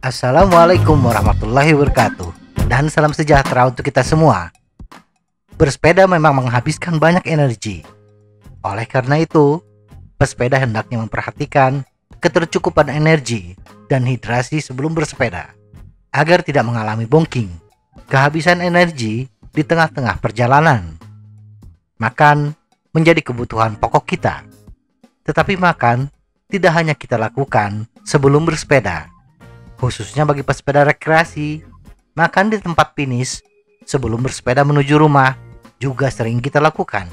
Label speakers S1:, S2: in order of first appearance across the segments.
S1: Assalamualaikum warahmatullahi wabarakatuh, dan salam sejahtera untuk kita semua. Bersepeda memang menghabiskan banyak energi. Oleh karena itu, pesepeda hendaknya memperhatikan ketercukupan energi dan hidrasi sebelum bersepeda, agar tidak mengalami bongking, kehabisan energi di tengah-tengah perjalanan. Makan menjadi kebutuhan pokok kita. Tetapi makan tidak hanya kita lakukan sebelum bersepeda. Khususnya bagi pesepeda rekreasi, makan di tempat finish sebelum bersepeda menuju rumah juga sering kita lakukan.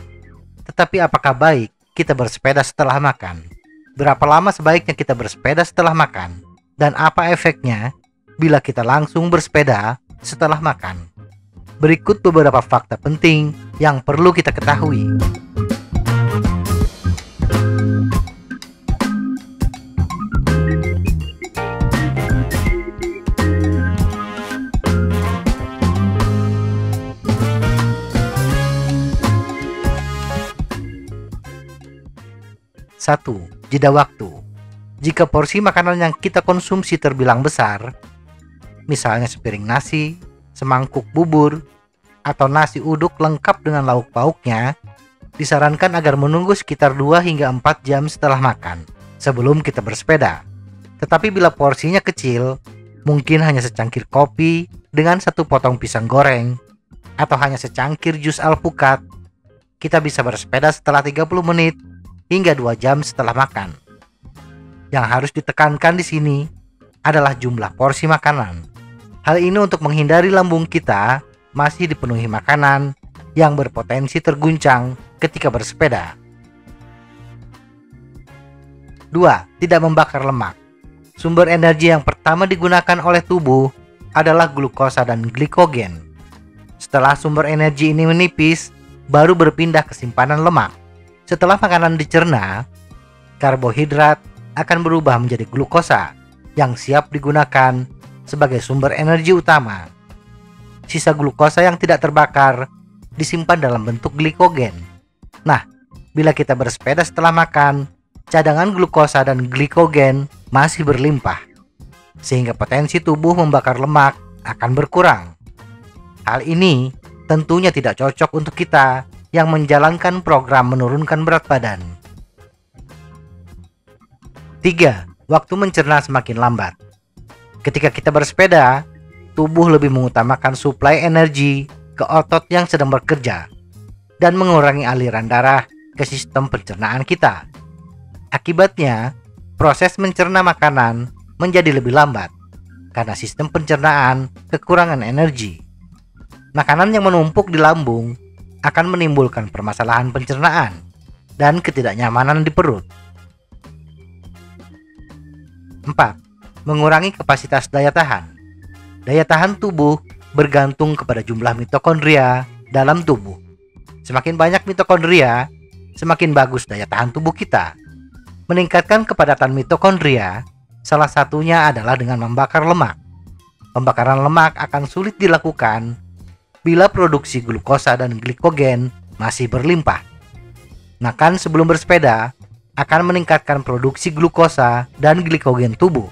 S1: Tetapi apakah baik kita bersepeda setelah makan? Berapa lama sebaiknya kita bersepeda setelah makan? Dan apa efeknya bila kita langsung bersepeda setelah makan? Berikut beberapa fakta penting yang perlu kita ketahui. 1. Jeda waktu. Jika porsi makanan yang kita konsumsi terbilang besar, misalnya sepiring nasi, semangkuk bubur, atau nasi uduk lengkap dengan lauk pauknya, disarankan agar menunggu sekitar 2 hingga 4 jam setelah makan sebelum kita bersepeda. Tetapi bila porsinya kecil, mungkin hanya secangkir kopi dengan 1 potong pisang goreng, atau hanya secangkir jus alpukat, kita bisa bersepeda setelah 30 menit hingga 2 jam setelah makan. Yang harus ditekankan di sini adalah jumlah porsi makanan. Hal ini untuk menghindari lambung kita masih dipenuhi makanan yang berpotensi terguncang ketika bersepeda. 2. Tidak membakar lemak. Sumber energi yang pertama digunakan oleh tubuh adalah glukosa dan glikogen. Setelah sumber energi ini menipis, baru berpindah ke simpanan lemak. Setelah makanan dicerna, karbohidrat akan berubah menjadi glukosa yang siap digunakan sebagai sumber energi utama. Sisa glukosa yang tidak terbakar disimpan dalam bentuk glikogen. Nah, bila kita bersepeda setelah makan, cadangan glukosa dan glikogen masih berlimpah, sehingga potensi tubuh membakar lemak akan berkurang. Hal ini tentunya tidak cocok untuk kita yang menjalankan program menurunkan berat badan. 3. Waktu mencerna semakin lambat. Ketika kita bersepeda, tubuh lebih mengutamakan suplai energi ke otot yang sedang bekerja dan mengurangi aliran darah ke sistem pencernaan kita. Akibatnya, proses mencerna makanan menjadi lebih lambat karena sistem pencernaan kekurangan energi. Makanan yang menumpuk di lambung akan menimbulkan permasalahan pencernaan dan ketidaknyamanan di perut. 4. Mengurangi kapasitas daya tahan. Daya tahan tubuh bergantung kepada jumlah mitokondria dalam tubuh. Semakin banyak mitokondria, semakin bagus daya tahan tubuh kita. Meningkatkan kepadatan mitokondria, salah satunya adalah dengan membakar lemak. Pembakaran lemak akan sulit dilakukan bila produksi glukosa dan glikogen masih berlimpah. Makan sebelum bersepeda akan meningkatkan produksi glukosa dan glikogen tubuh.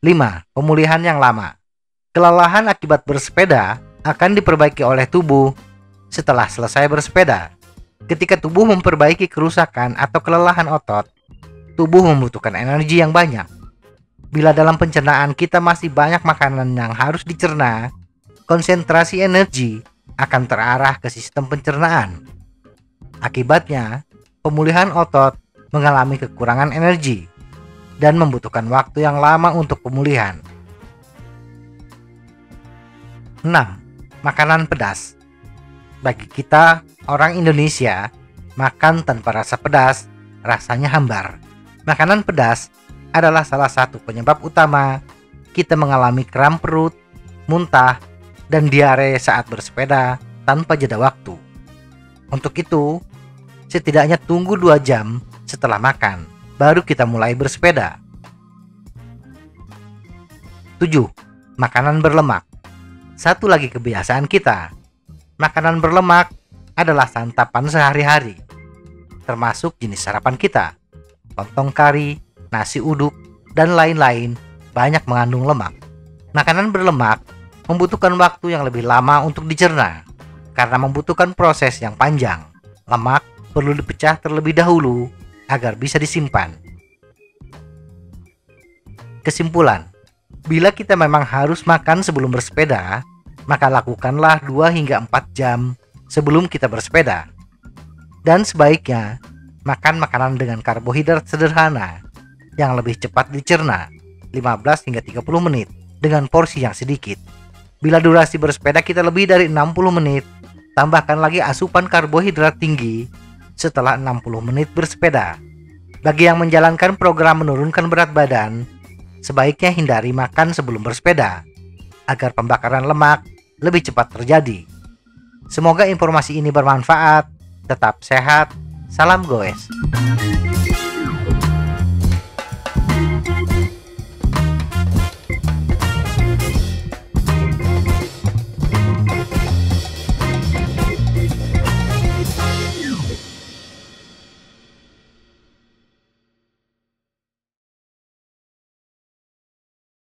S1: 5. Pemulihan yang lama. Kelelahan akibat bersepeda akan diperbaiki oleh tubuh setelah selesai bersepeda. Ketika tubuh memperbaiki kerusakan atau kelelahan otot, tubuh membutuhkan energi yang banyak. Bila dalam pencernaan kita masih banyak makanan yang harus dicerna, konsentrasi energi akan terarah ke sistem pencernaan. Akibatnya, pemulihan otot mengalami kekurangan energi dan membutuhkan waktu yang lama untuk pemulihan. 6. Makanan pedas. Bagi kita, orang Indonesia, makan tanpa rasa pedas rasanya hambar. Makanan pedas adalah salah satu penyebab utama kita mengalami kram perut, muntah, dan diare saat bersepeda tanpa jeda waktu. Untuk itu, setidaknya tunggu 2 jam setelah makan, baru kita mulai bersepeda. 7. Makanan berlemak. Satu lagi kebiasaan kita, makanan berlemak adalah santapan sehari-hari. termasuk jenis sarapan kita. Lontong kari, nasi uduk, dan lain-lain banyak mengandung lemak. Makanan berlemak membutuhkan waktu yang lebih lama untuk dicerna karena membutuhkan proses yang panjang. Lemak perlu dipecah terlebih dahulu agar bisa disimpan. Kesimpulan, bila kita memang harus makan sebelum bersepeda, maka lakukanlah 2 hingga 4 jam sebelum kita bersepeda. Dan sebaiknya makan makanan dengan karbohidrat sederhana yang lebih cepat dicerna, 15 hingga 30 menit dengan porsi yang sedikit. Bila durasi bersepeda kita lebih dari 60 menit, tambahkan lagi asupan karbohidrat tinggi setelah 60 menit bersepeda. Bagi yang menjalankan program menurunkan berat badan, sebaiknya hindari makan sebelum bersepeda agar pembakaran lemak lebih cepat terjadi. Semoga informasi ini bermanfaat. Tetap sehat. Salam goes.